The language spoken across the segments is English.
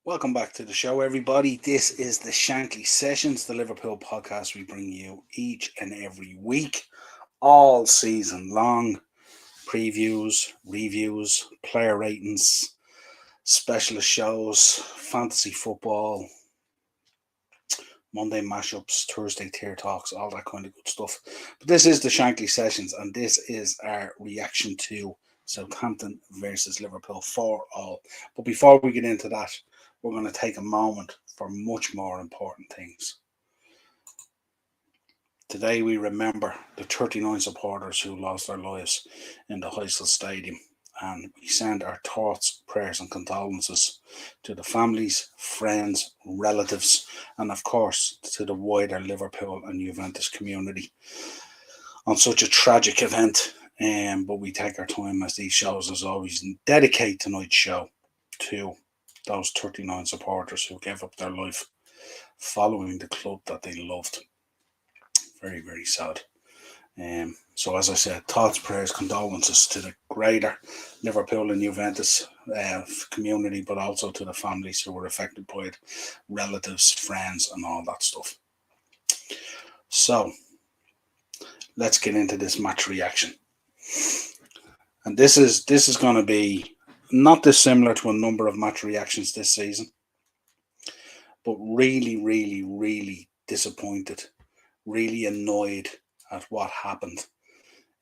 Welcome back to the show, everybody. This is the Shankly Sessions, the Liverpool podcast we bring you each and every week, all season long. Previews, reviews, player ratings, specialist shows, fantasy football, Monday mashups, Thursday tier talks, all that kind of good stuff. But this is the Shankly Sessions, and this is our reaction to Southampton versus Liverpool 4-all. But before we get into that, we're going to take a moment for much more important things. Today we remember the 39 supporters who lost their lives in the Heysel Stadium, and we send our thoughts, prayers and condolences to the families, friends, relatives, and of course to the wider Liverpool and Juventus community on such a tragic event. But we take our time, as these shows as always, and dedicate tonight's show to those 39 supporters who gave up their life following the club that they loved. Very, very sad. So as I said, thoughts, prayers, condolences to the greater Liverpool and Juventus community, but also to the families who were affected by it, relatives, friends, and all that stuff. So let's get into this match reaction. And this is going to be not dissimilar to a number of match reactions this season, but really, really, really disappointed, really annoyed at what happened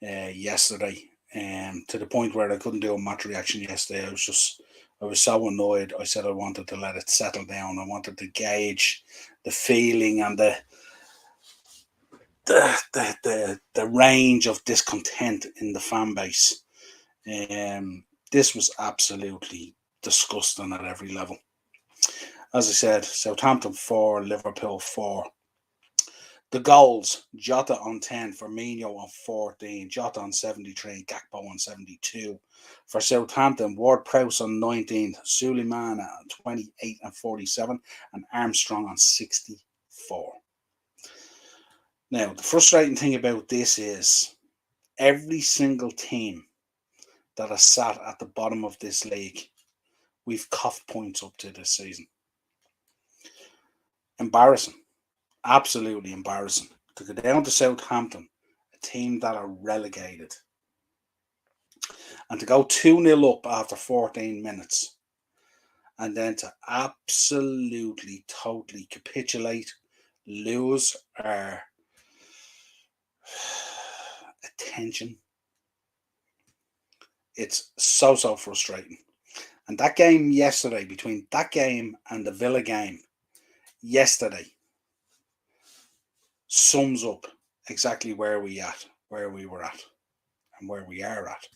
yesterday, to the point where I couldn't do a match reaction yesterday. I was so annoyed. I said I wanted to let it settle down. I wanted to gauge the feeling and the range of discontent in the fan base. This was absolutely disgusting at every level. As I said, Southampton 4, Liverpool 4. The goals: Jota on 10, Firmino on 14, Jota on 73, Gakpo on 72. For Southampton, Ward-Prowse on 19, Suleiman on 28 and 47, and Armstrong on 64. Now, the frustrating thing about this is every single team that has sat at the bottom of this league, we've coughed points up to this season. Embarrassing. Absolutely embarrassing. To go down to Southampton, a team that are relegated, and to go 2-0 up after 14 minutes, and then to absolutely, totally capitulate, lose our attention. It's so frustrating. And that game yesterday, between that game and the Villa game yesterday, sums up exactly where we were at, and where we are at.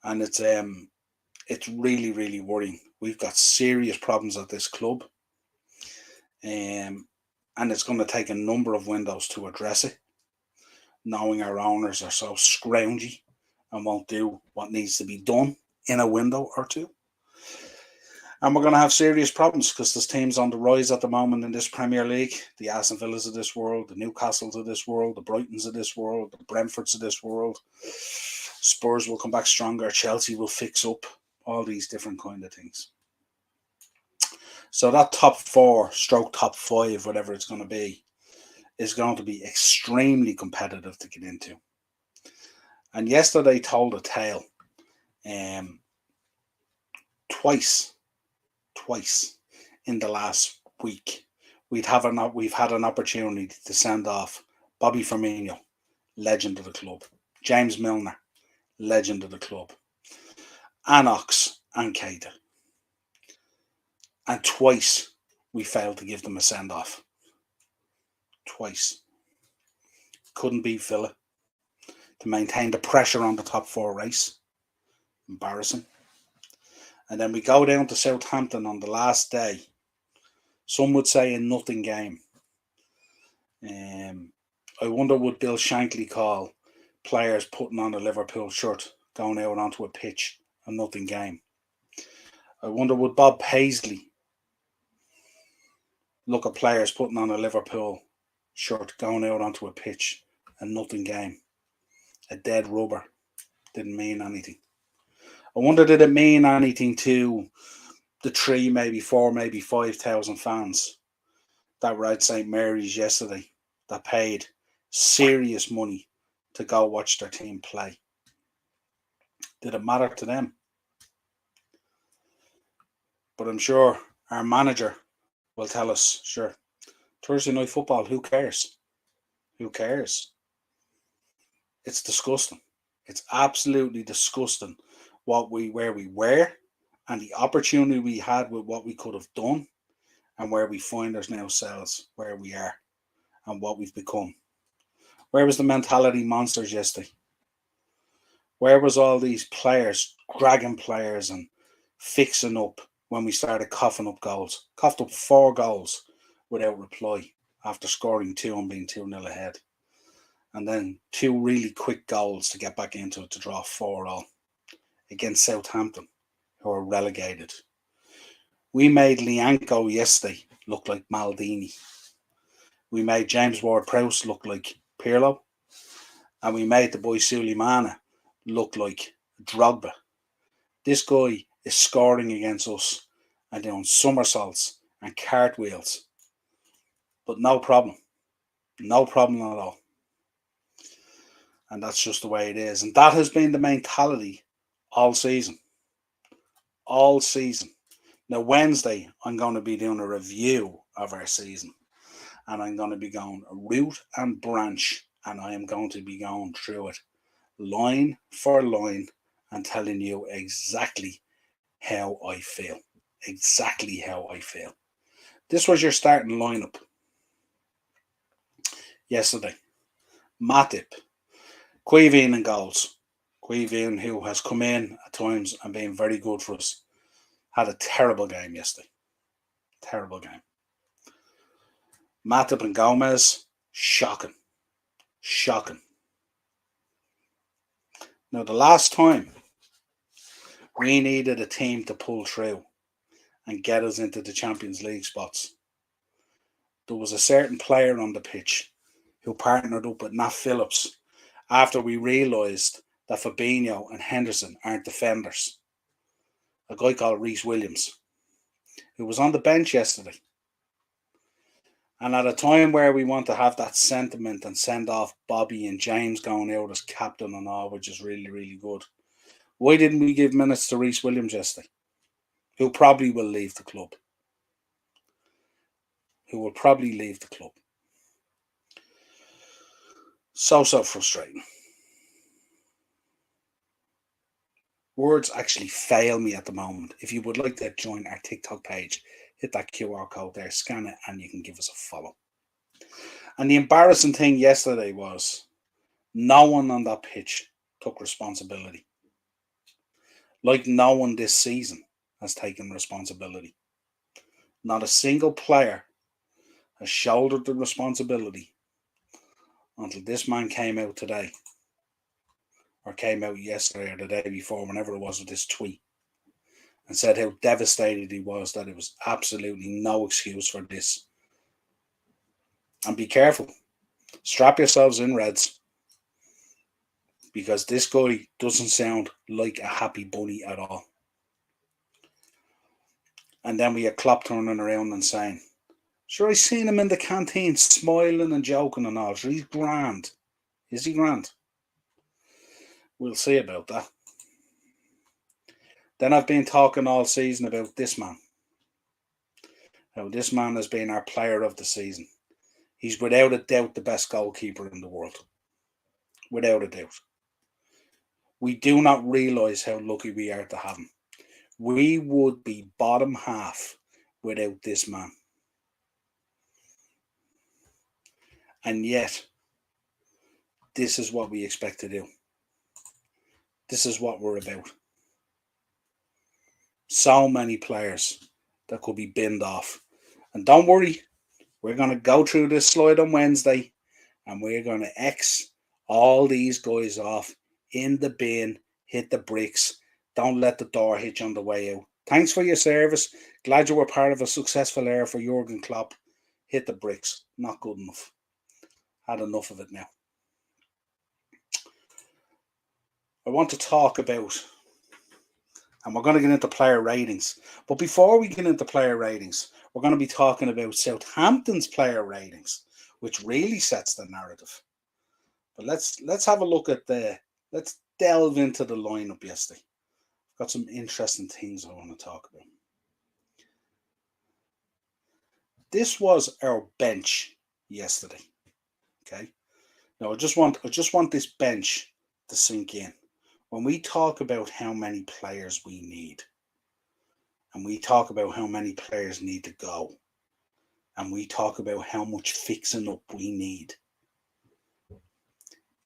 And it's really, really worrying. We've got serious problems at this club, and it's going to take a number of windows to address it, knowing our owners are so scroungy and won't do what needs to be done in a window or two. And we're going to have serious problems because there's teams on the rise at the moment in this Premier League. The Aston Villas of this world, the Newcastles of this world, the Brightons of this world, the Brentfords of this world. Spurs will come back stronger. Chelsea will fix up. All these different kind of things. So that top 4 stroke top 5, whatever it's going to be, is going to be extremely competitive to get into. And yesterday told a tale. Twice in the last week, we've had an opportunity to send off Bobby Firmino, legend of the club, James Milner, legend of the club, Anox and Keita. And twice we failed to give them a send-off. Twice. Couldn't beat Villa to maintain the pressure on the top 4 race. Embarrassing. And then we go down to Southampton on the last day. Some would say a nothing game. I wonder would Bill Shankly call players putting on a Liverpool shirt going out onto a pitch a nothing game. I wonder would Bob Paisley look at players putting on a Liverpool shirt going out onto a pitch a nothing game. A dead rubber. Didn't mean anything. I wonder did it mean anything to the 3, maybe 4, maybe 5,000 fans that were at St. Mary's yesterday that paid serious money to go watch their team play? Did it matter to them? But I'm sure our manager will tell us, sure, Thursday night football, who cares? Who cares? It's disgusting. It's absolutely disgusting where we were and the opportunity we had with what we could have done and where we find ourselves, where we are and what we've become. Where was the mentality monsters yesterday? Where was all these players, dragging players and fixing up when we started coughing up goals? Coughed up 4 goals without reply after scoring 2 and being 2-0 ahead. And then 2 really quick goals to get back into it to draw 4-all against Southampton, who are relegated. We made Lianco yesterday look like Maldini. We made James Ward-Prowse look like Pirlo. And we made the boy Suleimana look like Drogba. This guy is scoring against us and doing somersaults and cartwheels. But no problem. No problem at all. And that's just the way it is. And that has been the mentality all season. All season. Now, Wednesday, I'm going to be doing a review of our season. And I'm going to be going root and branch. And I am going to be going through it line for line and telling you exactly how I feel. Exactly how I feel. This was your starting lineup yesterday. Matip, Quivin and goals. Quivin, who has come in at times and been very good for us, had a terrible game yesterday. Terrible game. Matip and Gomez, shocking. Shocking. Now, the last time we needed a team to pull through and get us into the Champions League spots, there was a certain player on the pitch who partnered up with Nat Phillips after we realised that Fabinho and Henderson aren't defenders. A guy called Reece Williams, who was on the bench yesterday. And at a time where we want to have that sentiment and send off Bobby and James going out as captain and all, which is really, really good, why didn't we give minutes to Reece Williams yesterday? Who probably will leave the club. So frustrating. Words actually fail me at the moment. If you would like to join our TikTok page, hit that QR code there, scan it, and you can give us a follow. And the embarrassing thing yesterday was no one on that pitch took responsibility. Like no one this season has taken responsibility. Not a single player has shouldered the responsibility until this man came out today, or came out yesterday or the day before, whenever it was, with this tweet, and said how devastated he was, that it was absolutely no excuse for this. And be careful. Strap yourselves in, Reds, because this guy doesn't sound like a happy bunny at all. And then we had Klopp turning around and saying, sure, I seen him in the canteen smiling and joking and all. Sure, he's grand. Is he grand? We'll see about that. Then I've been talking all season about this man. How this man has been our player of the season. He's without a doubt the best goalkeeper in the world. Without a doubt. We do not realise how lucky we are to have him. We would be bottom half without this man. And yet, this is what we expect to do. This is what we're about. So many players that could be binned off. And don't worry, we're going to go through this slide on Wednesday and we're going to X all these guys off in the bin, hit the bricks. Don't let the door hit you on the way out. Thanks for your service. Glad you were part of a successful era for Jurgen Klopp. Hit the bricks. Not good enough. Had enough of it now. I want to talk about And we're going to get into player ratings. But before we get into player ratings, we're going to be talking about Southampton's player ratings, which really sets the narrative. But let's have a look at let's delve into the lineup yesterday. I've got some interesting things I want to talk about. This was our bench yesterday. Okay. Now I just want this bench to sink in. When we talk about how many players we need, and we talk about how many players need to go, and we talk about how much fixing up we need,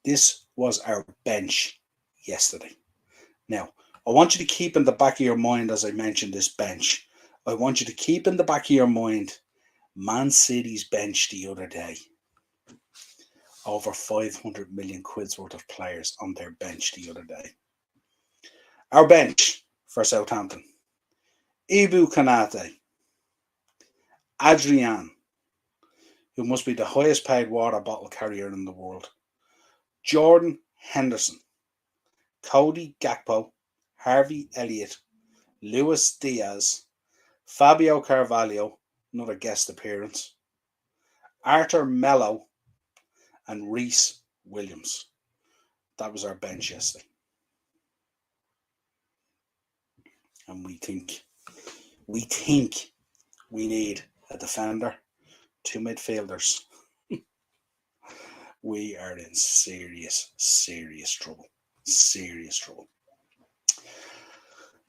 this was our bench yesterday. Now, I want you to keep in the back of your mind, as I mentioned, this bench. I want you to keep in the back of your mind Man City's bench the other day. Over 500 million quid's worth of players on their bench the other day. Our bench for Southampton: Ibu Kanate, Adrian, who must be the highest paid water bottle carrier in the world, Jordan Henderson, Cody Gakpo, Harvey Elliott, Luis Diaz, Fabio Carvalho, another guest appearance, Arthur Melo, and Reece Williams. That was our bench yesterday. And we think we need a defender, 2 midfielders. We are in serious trouble. Serious trouble.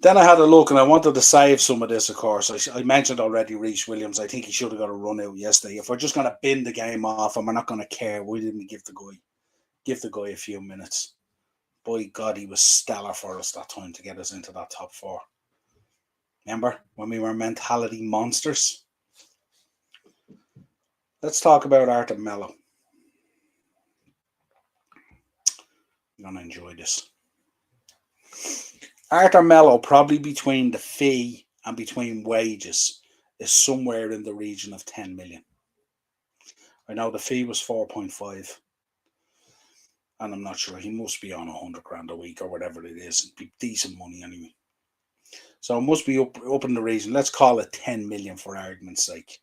Then I had a look and I wanted to save some of this, of course. I mentioned already Reece Williams. I think he should have got a run out yesterday. If we're just going to bin the game off and we're not going to care, we didn't give the guy a few minutes. By God, he was stellar for us that time to get us into that top 4. Remember when we were mentality monsters? Let's talk about Arthur Melo. You're going to enjoy this. Arthur Melo, probably between the fee and between wages, is somewhere in the region of 10 million. I know the fee was 4.5. And I'm not sure. He must be on 100 grand a week or whatever it is. It'd be decent money anyway. So it must be up in the region. Let's call it 10 million for argument's sake.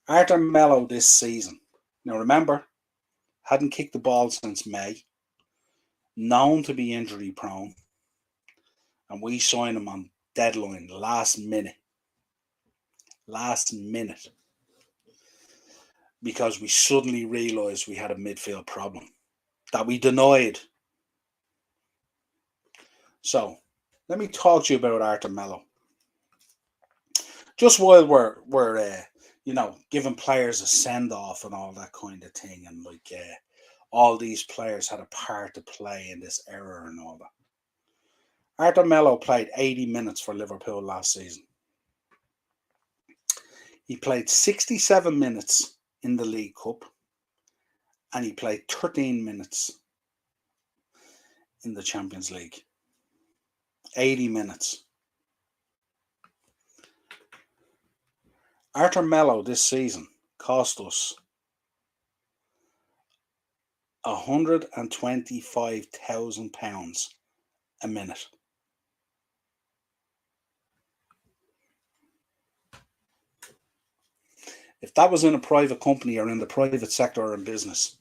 Arthur Melo this season. Now remember, hadn't kicked the ball since May. Known to be injury prone. And we signed him on deadline, last minute. Because we suddenly realised we had a midfield problem that we denied. So, let me talk to you about Arthur Melo. Just while we're giving players a send-off and all that kind of thing, and all these players had a part to play in this error and all that. Arthur Melo played 80 minutes for Liverpool last season. He played 67 minutes in the League Cup, and he played 13 minutes in the Champions League. 80 minutes. Arthur Melo this season cost us £125,000 a minute. If that was in a private company or in the private sector or in business,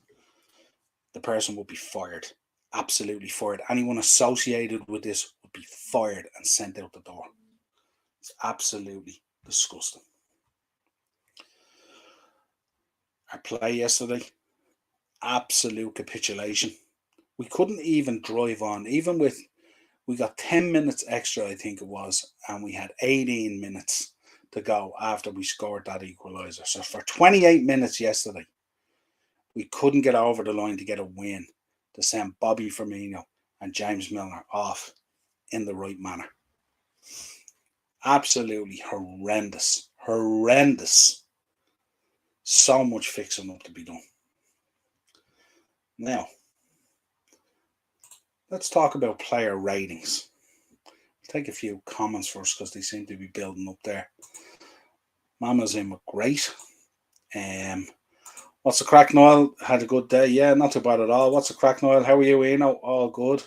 the person would be fired. Absolutely fired. Anyone associated with this would be fired and sent out the door. It's absolutely disgusting. Our play yesterday, absolute capitulation. We couldn't even drive on. We got 10 minutes extra, I think it was, and we had 18 minutes to go after we scored that equaliser. So for 28 minutes yesterday, we couldn't get over the line to get a win, to send Bobby Firmino and James Milner off in the right manner. Absolutely horrendous. So much fixing up to be done. Now, let's talk about player ratings. I'll take a few comments first because they seem to be building up there. Mama's in with great. What's the crack, Niall? Had a good day? Yeah, not too bad at all. What's the crack, Niall? How are you, Eno? All good.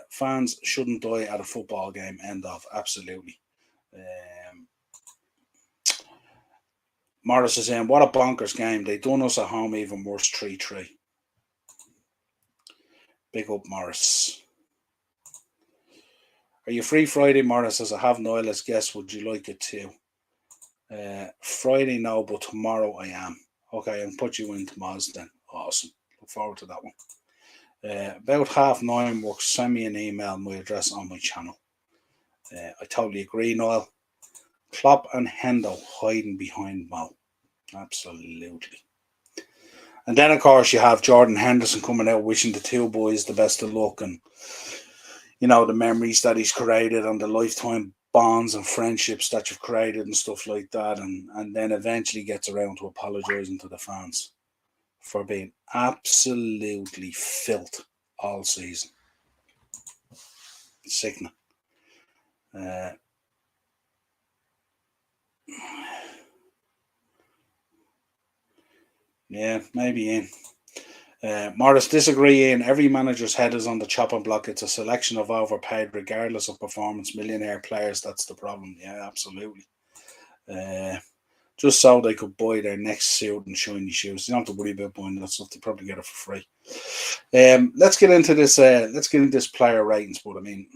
Fans shouldn't die at a football game. End of. Absolutely. Morris is saying, what a bonkers game. They done us at home even worse, 3-3. Big up, Morris. Are you free Friday, Morris? As I have Niall as guest, would you like it too? Friday, no, but tomorrow I am. Okay, I can put you in tomorrow's then. Awesome. Look forward to that one. About 9:30 works. Send me an email, my address on my channel. I totally agree, Niall. Klopp and Hendo hiding behind Mo. Absolutely. And then, of course, you have Jordan Henderson coming out wishing the two boys the best of luck, and you know, the memories that he's created and the lifetime bonds and friendships that you've created and stuff like that, and then eventually gets around to apologising to the fans for being absolutely filth all season. Sickening. Yeah, maybe in. Morris, disagree in. Every manager's head is on the chopping block. It's a selection of overpaid, regardless of performance. Millionaire players, that's the problem. Yeah, absolutely. Just so they could buy their next suit and shiny shoes. You don't have to worry about buying that stuff. They probably get it for free. Let's get into this. Let's get into this player ratings. But I mean,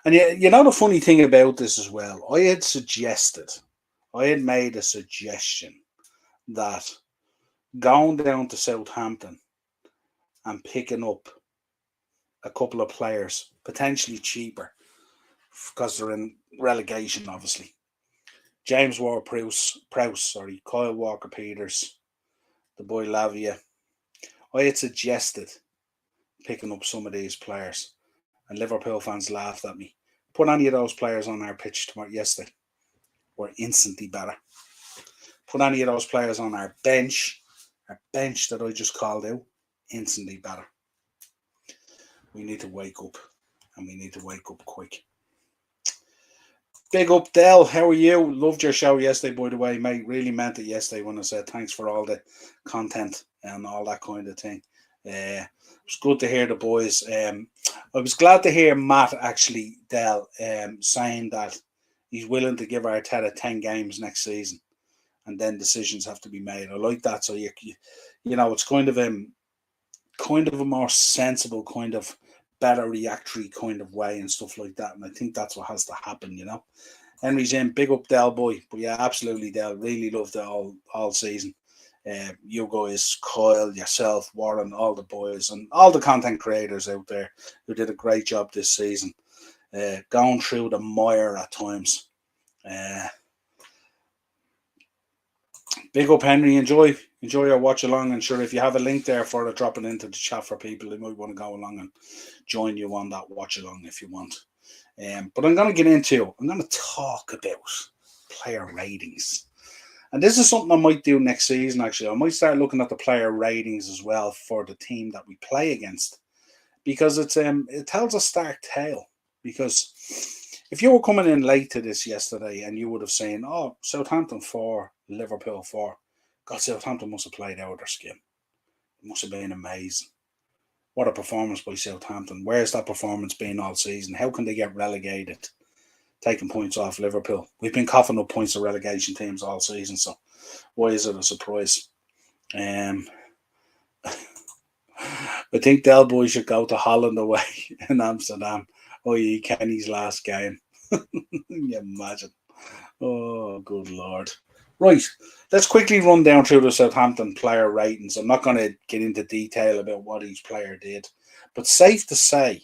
and you know the funny thing about this as well. I had made a suggestion that going down to Southampton and picking up a couple of players, potentially cheaper, because they're in relegation, obviously. James Ward-Prowse, Kyle Walker-Peters, the boy Lavia. I had suggested picking up some of these players, and Liverpool fans laughed at me. Put any of those players on our pitch yesterday, we're instantly better. Put any of those players on our bench that I just called out, instantly better. We need to wake up, and we need to wake up quick. Big up, Dell. How are you? Loved your show yesterday, by the way, mate. Really meant it yesterday when I said thanks for all the content and all that kind of thing. It was good to hear the boys. I was glad to hear Matt, actually, Dell, saying that he's willing to give Arteta 10 games next season, and then decisions have to be made. I like that. So you know, it's kind of a more sensible, kind of better reactory kind of way and stuff like that. And I think that's what has to happen, you know. Henry's in. Big up, Del boy. But yeah, absolutely, Del. Really loved it all season. You guys, Kyle, yourself, Warren, all the boys, and all the content creators out there who did a great job this season. Going through the mire at times. Big up, Henry. Enjoy your watch along, and sure, if you have a link there for it, drop it into the chat for people who might want to go along and join you on that watch along if you want. But I'm going to talk about player ratings, and this is something I might do next season. Actually, I might start looking at the player ratings as well for the team that we play against, because it tells a stark tale. Because if you were coming in late to this yesterday and you would have seen, oh, Southampton 4, Liverpool 4, God, Southampton must have played out of their skin. It must have been amazing. What a performance by Southampton. Where's that performance been all season? How can they get relegated? Taking points off Liverpool. We've been coughing up points of relegation teams all season, so why is it a surprise? I think Del Boy should go to Holland away in Amsterdam. i.e. Kenny's last game. Can you imagine? Oh, good Lord. Right, let's quickly run down through the Southampton player ratings. I'm not going to get into detail about what each player did, but safe to say,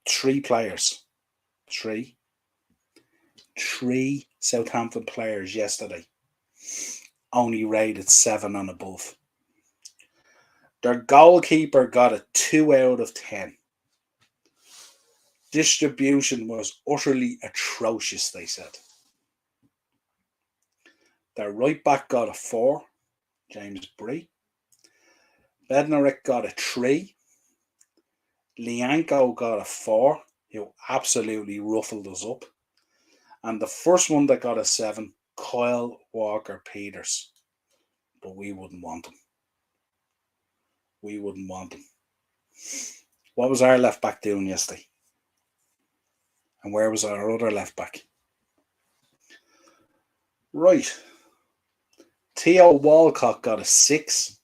3 players. Three Southampton players yesterday only rated 7 and above. Their goalkeeper got a 2 out of 10. Distribution was utterly atrocious, they said. Their right back got a 4, James Bree. Bednarek got a 3. Lianco got a 4, who absolutely ruffled us up. And the first one that got a 7, Kyle Walker-Peters. But we wouldn't want him. What was our left back doing yesterday? And where was our other left back? Right. Theo Walcott got a 6.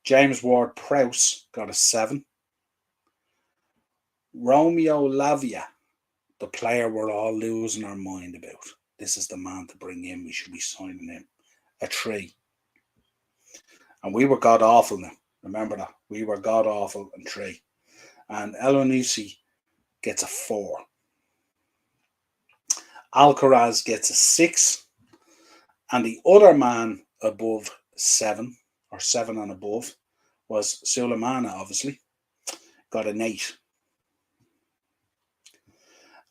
James Ward-Prowse got a 7. Romeo Lavia, the player we're all losing our mind about. This is the man to bring in. We should be signing him. A 3. And we were god-awful now. Remember that. We were god-awful and 3. And Elonusi gets a 4. Alcaraz gets a 6. And the other man above 7, or 7 and above, was Sulemana, obviously. Got an 8.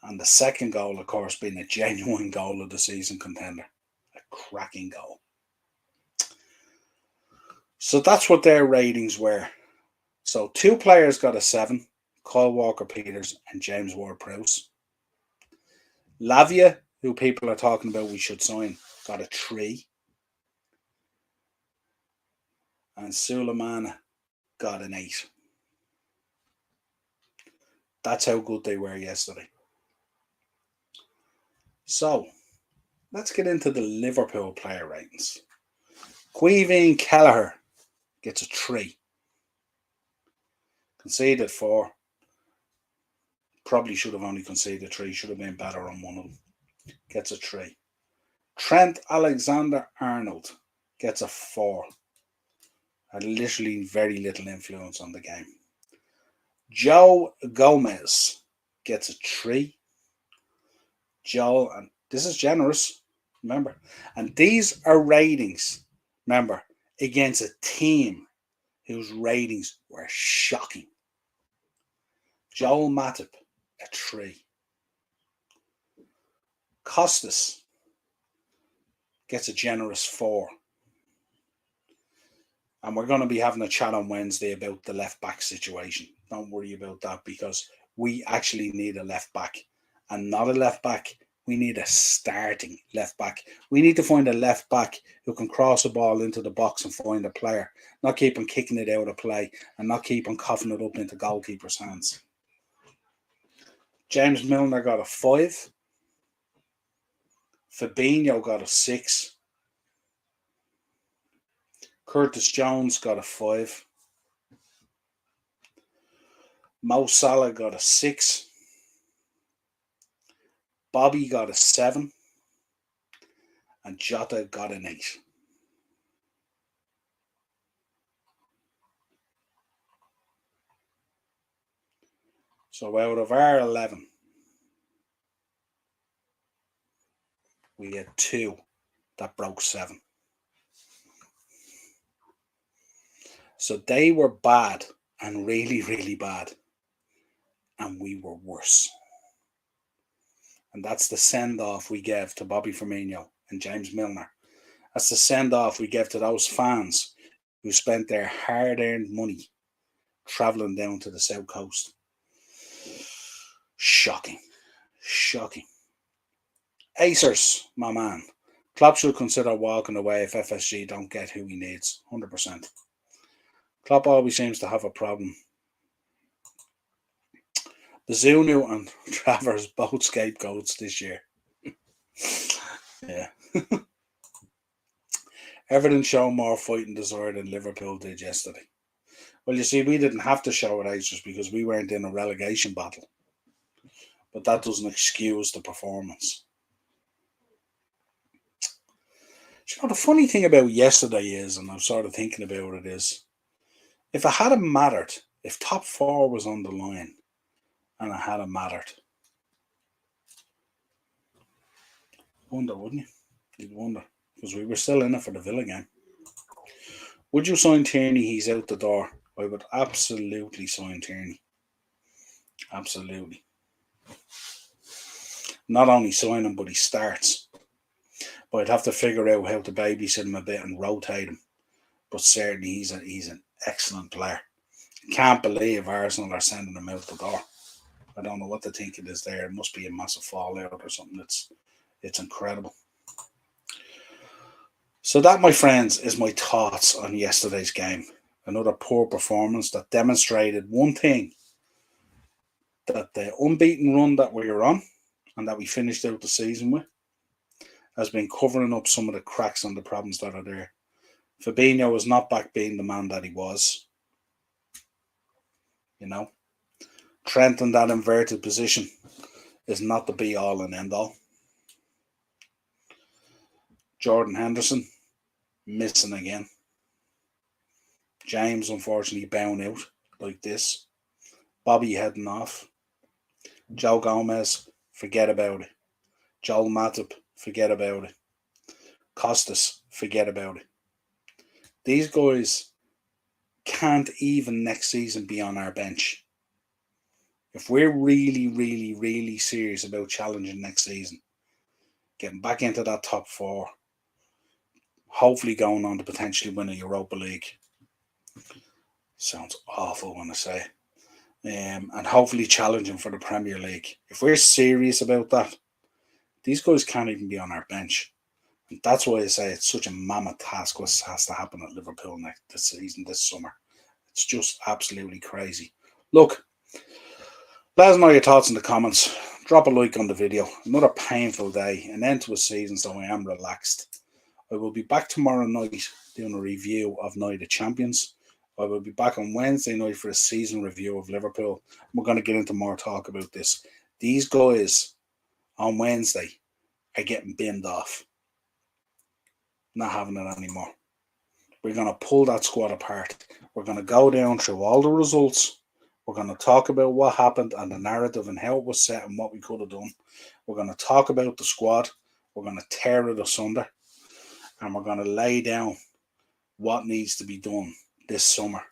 And the second goal, of course, being a genuine goal of the season contender. A cracking goal. So that's what their ratings were. So 2 players got a 7. Kyle Walker-Peters and James Ward-Prowse. Lavia, who people are talking about we should sign, got a 3. And Sulemana got an 8. That's how good they were yesterday. So, let's get into the Liverpool player ratings. Caoimhín Kelleher gets a 3. Conceded 4. Probably should have only conceded 3. Should have been better on one of them. Gets a 3. Trent Alexander-Arnold gets a 4. Had literally very little influence on the game. Joe Gomez gets a 3. Joel, and this is generous, remember. And these are ratings, remember, against a team whose ratings were shocking. Joel Matip, a 3. Costas gets a generous 4. And we're going to be having a chat on Wednesday about the left back situation. Don't worry about that, because we actually need a left back. And not a left back, we need a starting left back. We need to find a left back who can cross the ball into the box and find a player. Not keep on kicking it out of play and not keep on coughing it up into goalkeeper's hands. James Milner got a 5. Fabinho got a 6. Curtis Jones got a 5. Mo Salah got a 6. Bobby got a 7. And Jota got an 8. So out of our 11, we had 2 that broke 7. So they were bad and really, really bad. And we were worse. And that's the send-off we gave to Bobby Firmino and James Milner. That's the send-off we gave to those fans who spent their hard-earned money travelling down to the South Coast. Shocking. Shocking. Acers, my man. Klopp should consider walking away if FSG don't get who he needs. 100%. Klopp always seems to have a problem. Bazunu and Travers both scapegoats this year. Yeah. Everton showed more fight and desire than Liverpool did yesterday. Well, you see, we didn't have to show it, Acers, because we weren't in a relegation battle. But that doesn't excuse the performance. You know, the funny thing about yesterday is, and I'm sort of thinking about it, is if it hadn't mattered, if top 4 was on the line and it hadn't mattered, wonder, wouldn't you? You'd wonder, because we were still in it for the Villa game. Would you sign Tierney? He's out the door. I would absolutely sign Tierney. Absolutely. Not only sign him, but he starts. But I'd have to figure out how to babysit him a bit and rotate him. But certainly he's an excellent player. Can't believe Arsenal are sending him out the door. I don't know what the thinking is there. It must be a massive fallout or something. It's incredible. So that, my friends, is my thoughts on yesterday's game. Another poor performance that demonstrated one thing, that the unbeaten run that we were on and that we finished out the season with has been covering up some of the cracks and the problems that are there. Fabinho is not back being the man that he was. You know, Trent in that inverted position is not the be all and end all. Jordan Henderson missing again. James unfortunately bound out like this. Bobby heading off. Joe Gomez, forget about it. Joel Matip, forget about it. Costas, forget about it. These guys can't even next season be on our bench. If we're really, really, really serious about challenging next season, getting back into that top four, hopefully going on to potentially win a Europa League. Sounds awful when I say. And hopefully challenging for the Premier League. If we're serious about that, these guys can't even be on our bench. And that's why I say it's such a mammoth task what has to happen at Liverpool this season, this summer. It's just absolutely crazy. Look, let us know your thoughts in the comments. Drop a like on the video. Another painful day, an end to a season, so I am relaxed. I will be back tomorrow night doing a review of Night of Champions. I will be back on Wednesday night for a season review of Liverpool. We're going to get into more talk about this. These guys on Wednesday are getting binned off. Not having it anymore. We're going to pull that squad apart. We're going to go down through all the results. We're going to talk about what happened and the narrative and how it was set and what we could have done. We're going to talk about the squad. We're going to tear it asunder. And we're going to lay down what needs to be done this summer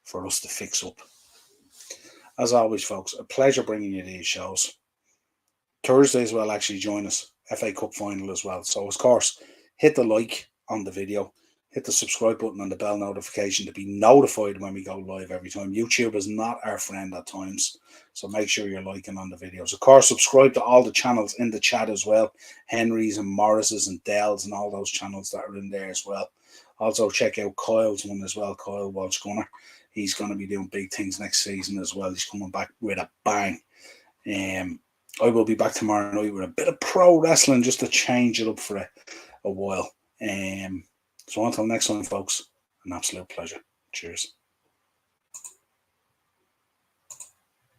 for us to fix up. As always, folks, a pleasure bringing you these shows. Thursday as well, actually join us. FA Cup final as well. So, of course, hit the like on the video. Hit the subscribe button and the bell notification to be notified when we go live every time. YouTube is not our friend at times, so make sure you're liking on the videos. Of course, subscribe to all the channels in the chat as well. Henry's and Morris's and Dell's and all those channels that are in there as well. Also, check out Kyle's one as well, Kyle Walsh Gunner. He's going to be doing big things next season as well. He's coming back with a bang. I will be back tomorrow night with a bit of pro wrestling just to change it up for a while. So until next time, folks, an absolute pleasure. Cheers.